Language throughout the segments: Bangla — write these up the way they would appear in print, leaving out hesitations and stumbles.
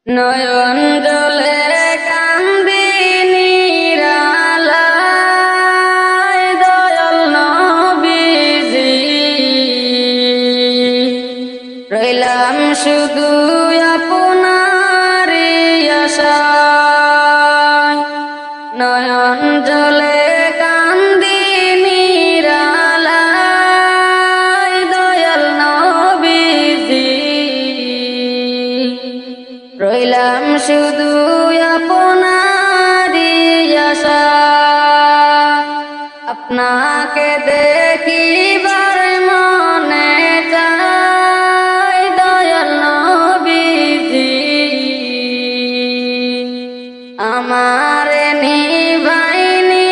নয়ন জলে কান্দি নিরালায় দয়াল নবীজি, রইলাম শুধু আপনারই আশায়। নয়ন জলে কান্দি নিরালায় দয়াল নবীজি, রইলাম শুধু আপনারই আশায়। আপনাকে দেখিবার মনে চায় দয়াল নবীজি, আমার নিভাইনি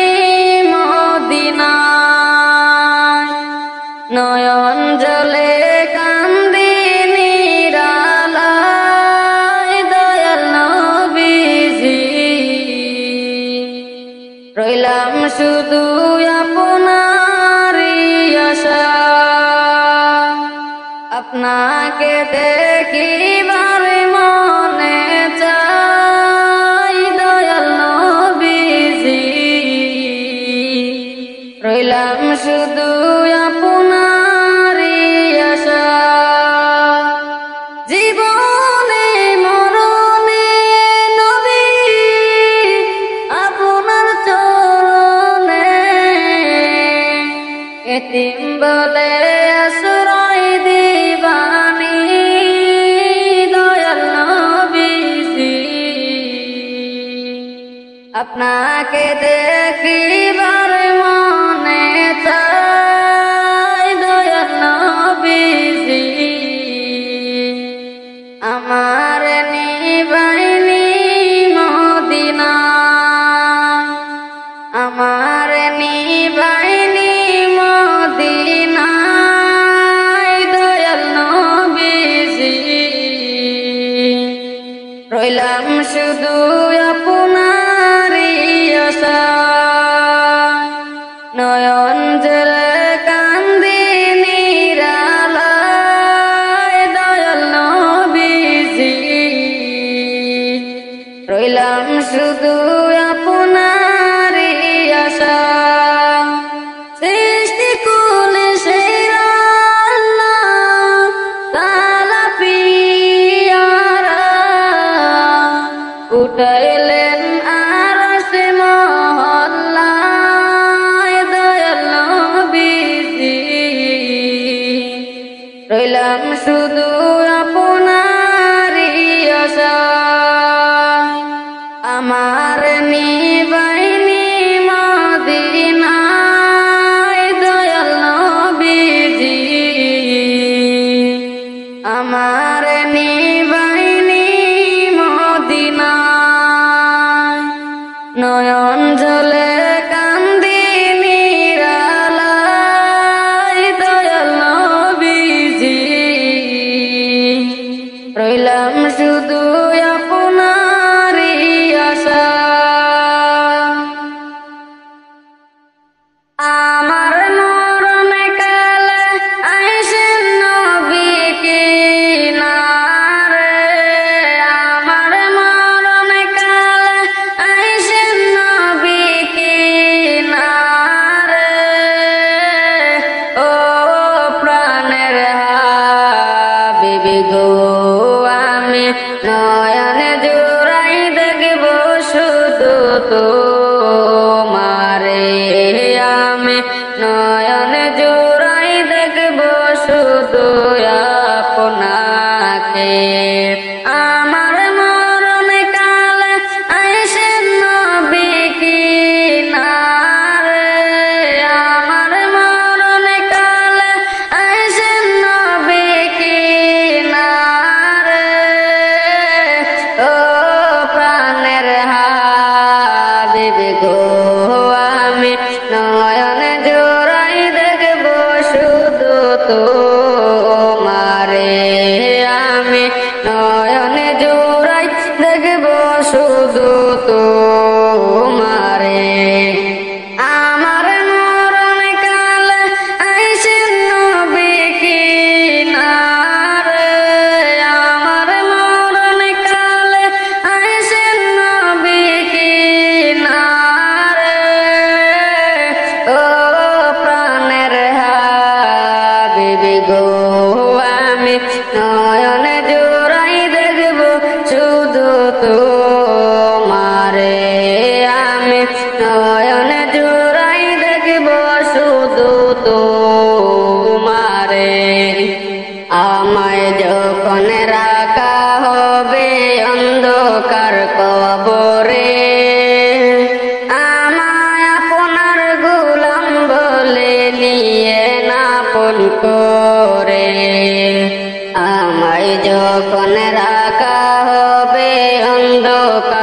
মদিনায়। নয়ন জলে কান্দি নিরালায় দয়াল নবীজি, রইলাম শুধু আপনারই আশায়। আপনাকে দেখিবার মনে চাই দয়াল নবীজি, রইলাম শুধু আপনারই আশায়। জীবনে মরণে নবী আপনার চরণে, এতিম বলে আশ্রয় দিবানি দয়াল নবীজি, আপনাকে দেখিবার মনে চাই দয়াল নবীজি, আমার নিবাইনি মদিনায়। আমার নিবাইনি মদিনায় দয়াল নবীজি, রইলাম শুধু আপনারই আশায়। নয়ন জলে কান্দি নিরালায় দয়াল নবীজি, রইলাম শুধু আপনারই আশায়। সৃষ্টি কুলে সেরা আল্লাহ তাআলা পিয়ারা, উঠাইলেন আরশ মহল্লায় দয়াল নবীজি, রইলাম শুধু আপনারই আশায়। আমার নিবাইনি মদিনায় দয়াল নবীজি, আমার নিবাইনি মদিনায়। নয়ন জলে কান্দি নিরালায় দয়াল নবীজি, রইলাম শুধু আপনারই আশায়। আমার মরণ কালে আইসেন নবী কিনারে, আমার মরণ কালে আইসেন নবী কিনারে। ও প্রাণের হাবিবি গো, আমি নয়ন জুড়াই দেখব শুধু তোমারে, আমি নয়ন জুড়াই দেখব শুধু আপনাকে। আমার মরণ কালে আইসেন নবী কিনারে, আমার মরণ কালে আইসেন নবী কিনারে। ও প্রাণের হাবিব গো,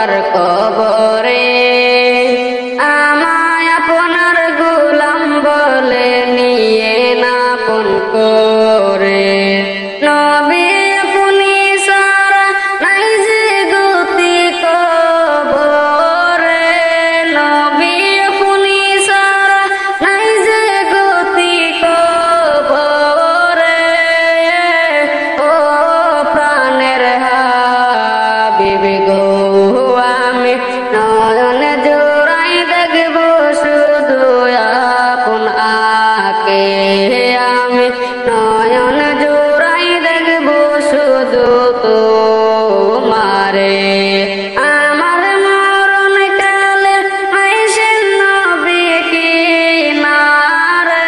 আর কবরে আমায় আপনার গোলাম বলে নিয়ে না আপন করে নবী আপনি সারা নাই যে গতি কবরে নবী আপনি সারা নাই যে গতি কবরে ও প্রাণের হাবিব গো আমি নয়ন জোড়াই দেখব শুধু আপন আকে আমি নয়ন জোড়াই দেখব শুধু তোমারে আমার মরণ কালে আইসেন নবী কিনারে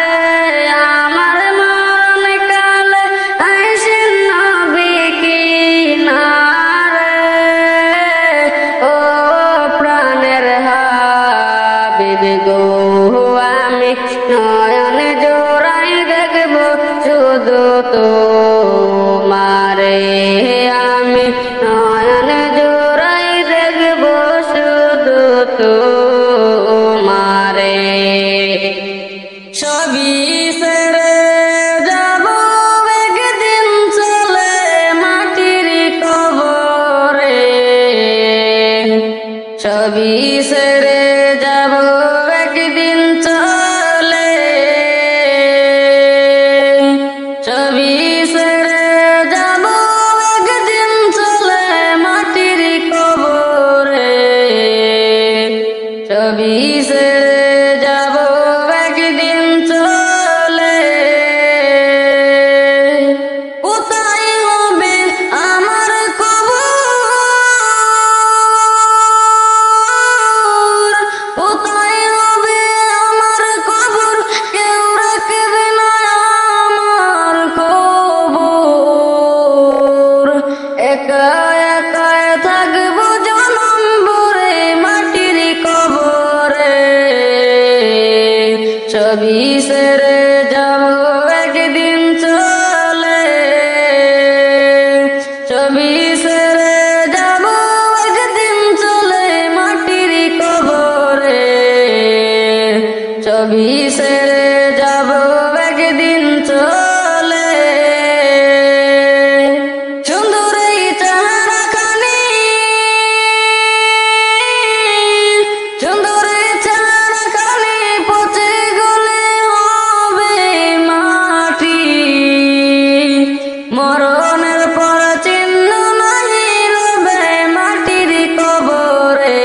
আমার মরণ কালে আইসেন নবী কিনারে ও প্রাণের হাবিব গো আমি নয়ন জোড়াই দেখব শুধু তোমারে আমি নয়ন জোড়াই দেখব শুধু তোমারে সবই ছেড়ে যাব একদিন চলে মাটির কবরে সবই ছেড়ে যাব একদিন চলে সবই ছেড়ে যাব একদিন চলে মাটির কবরে সবই ছেড়ে যাব একদিন চলে কোথায় হবে আমার কবর কোথায় হবে আমার কবর কেউ রাখবে না আমার কবর একা একা থাকবো জনম ভরে মাটির কবরে সবই ছেড়ে যাব একদিন চলে সবই ছেড়ে যাব একদিন চলে মাটির কবরে সবই ছেড়ে যাব একদিন চলে সুন্দর এই চেহারা খানি সুন্দর এই চেহারা খানি পচে গলে হবে মাটি মরণের পর চিহ্ন নাই রবে মাটির কবরে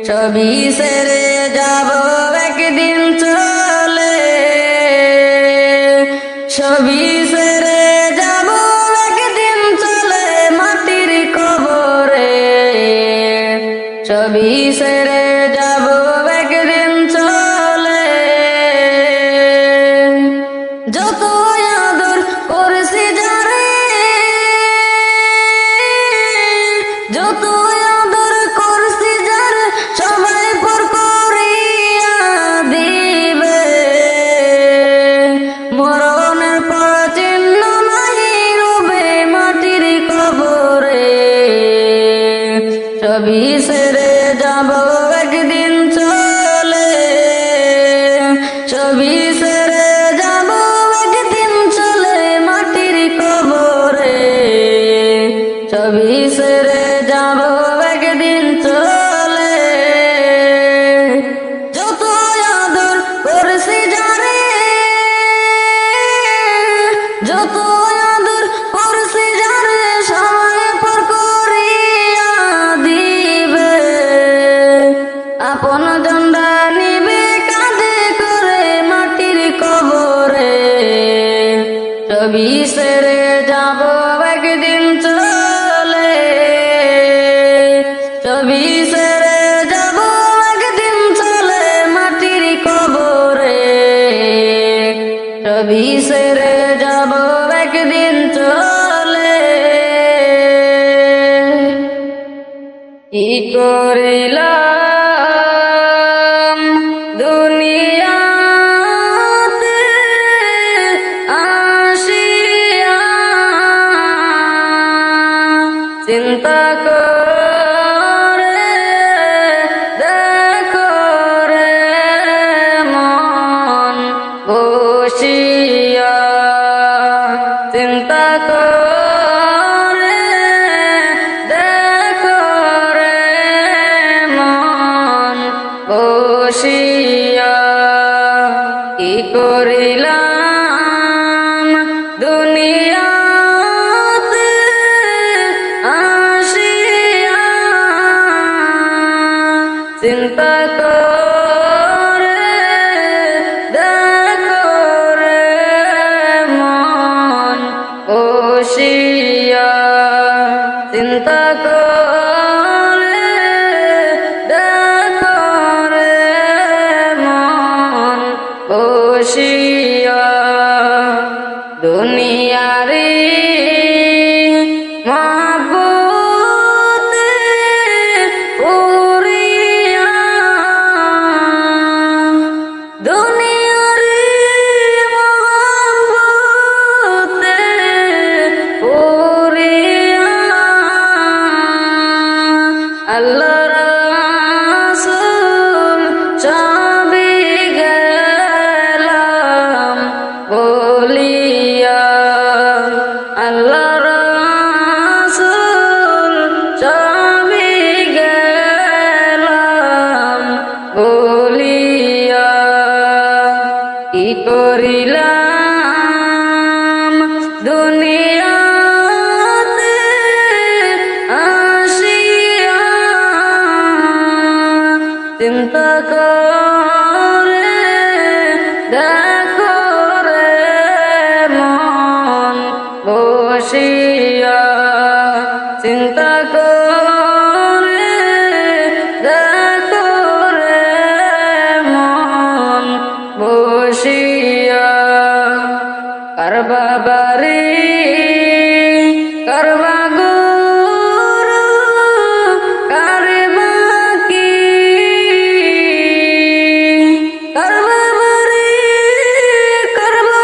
সবই ছেড়ে যাব একদিন চলে সবই ছেড়ে যাব একদিন চলে মাটির কবরে সবই ছেড়ে যাব একদিন চলে যত আদর করেছি যারে যত আদর করছি যারে সবাই পর করিয়া দিবে মরণের পর চিহ্ন নাই রবে মাটির কবরে সবই ছেড়ে যাব একদিন চলে সবই ছেড়ে যাব একদিন চলে মাটির কবরে সবই ছেড়ে যাব একদিন চলে যত আদর করেছি যারে যত আদর করেছি যারে সবাই পর করিয়া দিবে আপন জন্ডা নিবে কাঁধে করে মাটির কবরে সবই ছেড়ে যাব একদিন চলে সবই ছেড়ে যাব একদিন চলে মাটির কবরে সবই ছেড়ে যাব একদিন চলে কি করিলাম দুনিয়াতে আসিয়া চিন্তা কর চিন্তা করে দেখো রে মন বসিয়া দুনিয়ারি মহব্বতে পুরিয়া দুনিয়ারি মহব্বতে পুরিয়া আল্লাহ রাসূল সবই গেলাম বলিয়া আল্লাহ রাসূল সবই গেলাম বলিয়া কি করিলাম দুনিয়াতে আসিয়া চিন্তা করে দেখো রে মন বসিয়া চিন্তা করে দেখো রে মন বসিয়া কারবা বাড়ি কারবা গুরু কারবা কি কারবা বাড়ি কারবা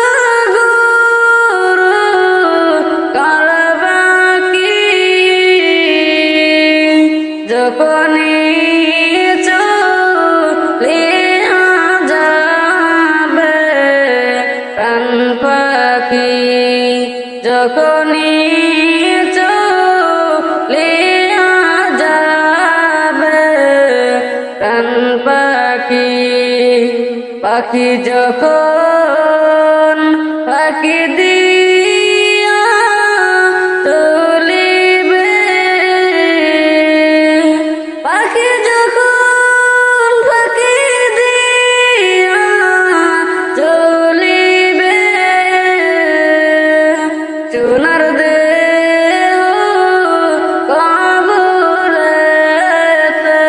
গুরু কারবা কি যখনই চলিয়া যাবে প্রাণ পাখি যখনই চলিয়া যাবে প্রাণ পাখি পাখি যখন পাখি দিয়া চলিবে পাখি যখন পাখি দিয়া চলিবে চুনার দেহ কবরেতে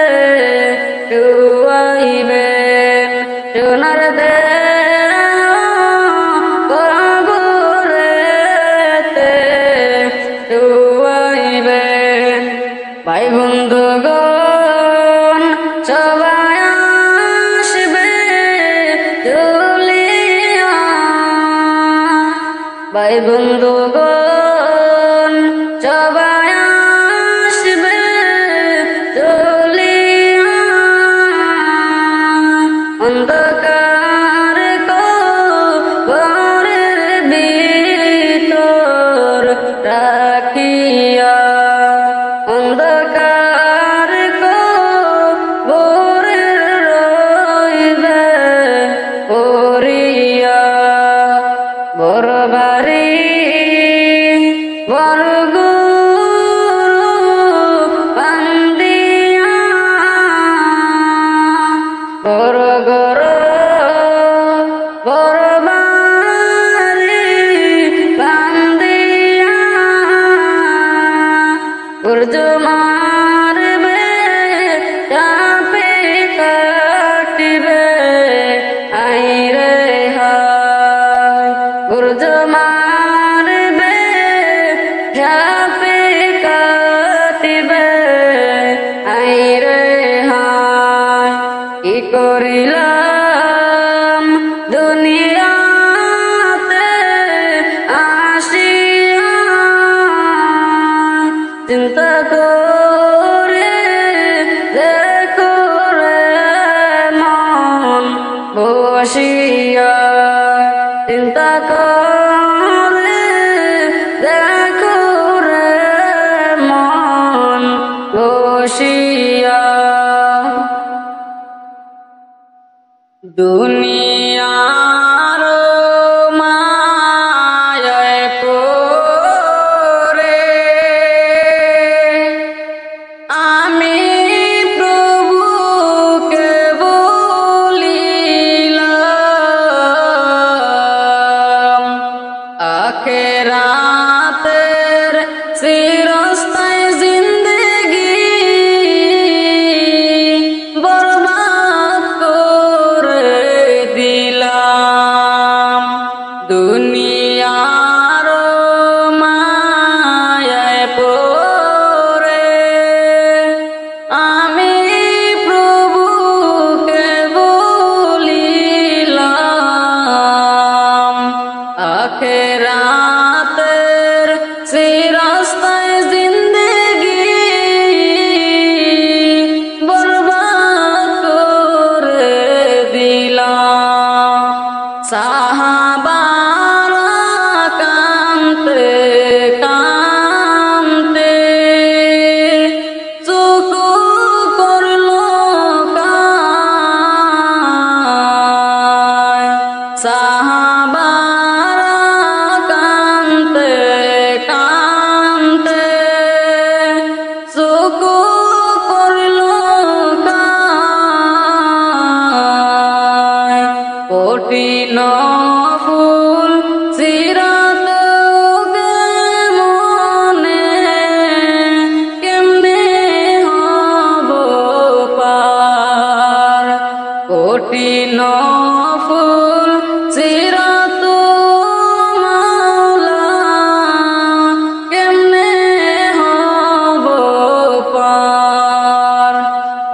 শুয়াইবেন চুনার দেহ কবরেতে শুয়াইবেন ভাই বন্ধুগণ সবাই আসবে চলিয়া ভাই বন্ধুগণ সবাই আসবে চলিয়া অন্ধকার কবরের ভিতর রাখিয়া অন্ধকার কবরের রইবে পড়িয়া বড় বাড়ি বড় গুরু বান্দিয়া বড় গড় বড় বাড়ি বান্দিয়া সূর্য মারবে চাপে কাটিবে আইরে হায় সূর্য মারবে চাপে কাটিবে আইরে হায় কি করিলাম দুনিয়াতে আসিয়া চিন্তা করে দেখো রে মন বসিয়া চিন্তা করে দেখো রে মন বসিয়া দুনিয়ার মায়ায় পড়ে আমি প্রভুকে বলিলাম আখেরাতের চিরস্থায়ী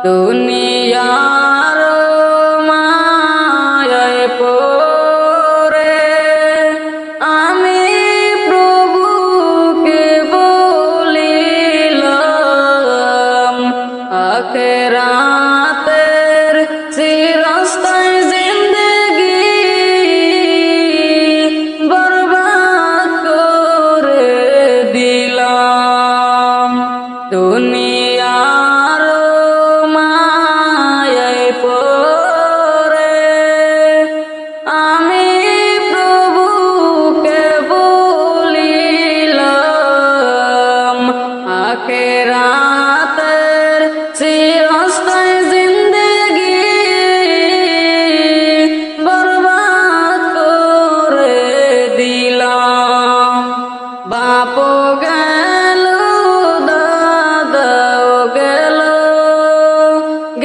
দুনিয়ার মায়ায় পড়ে আমি প্রভুকে বলিলাম আখিরাতের চিরস্থায়ী জিন্দেগি বরবাদ করে দিলাম। দুনিয়ার মায়ায় পড়ে আমি প্রভুকে বলিলাম আখিরাতের চিরস্থায়ী জিন্দেগি বরবাদ করে দিলাম। বাপ গেল দাদাও গেল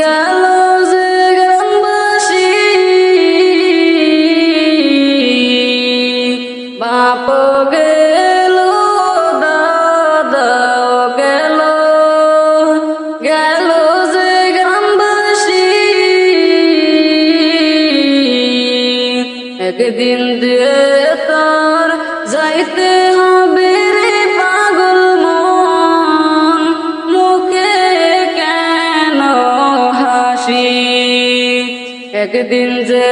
গেল যে গ্রামবাসী বাপ গেল দাদাও গেল গেল যে গ্রামবাসী একদিন দিয়ে তার যাইতে হবে রে পাগল মন মুখে কেন হাসি একদিন যে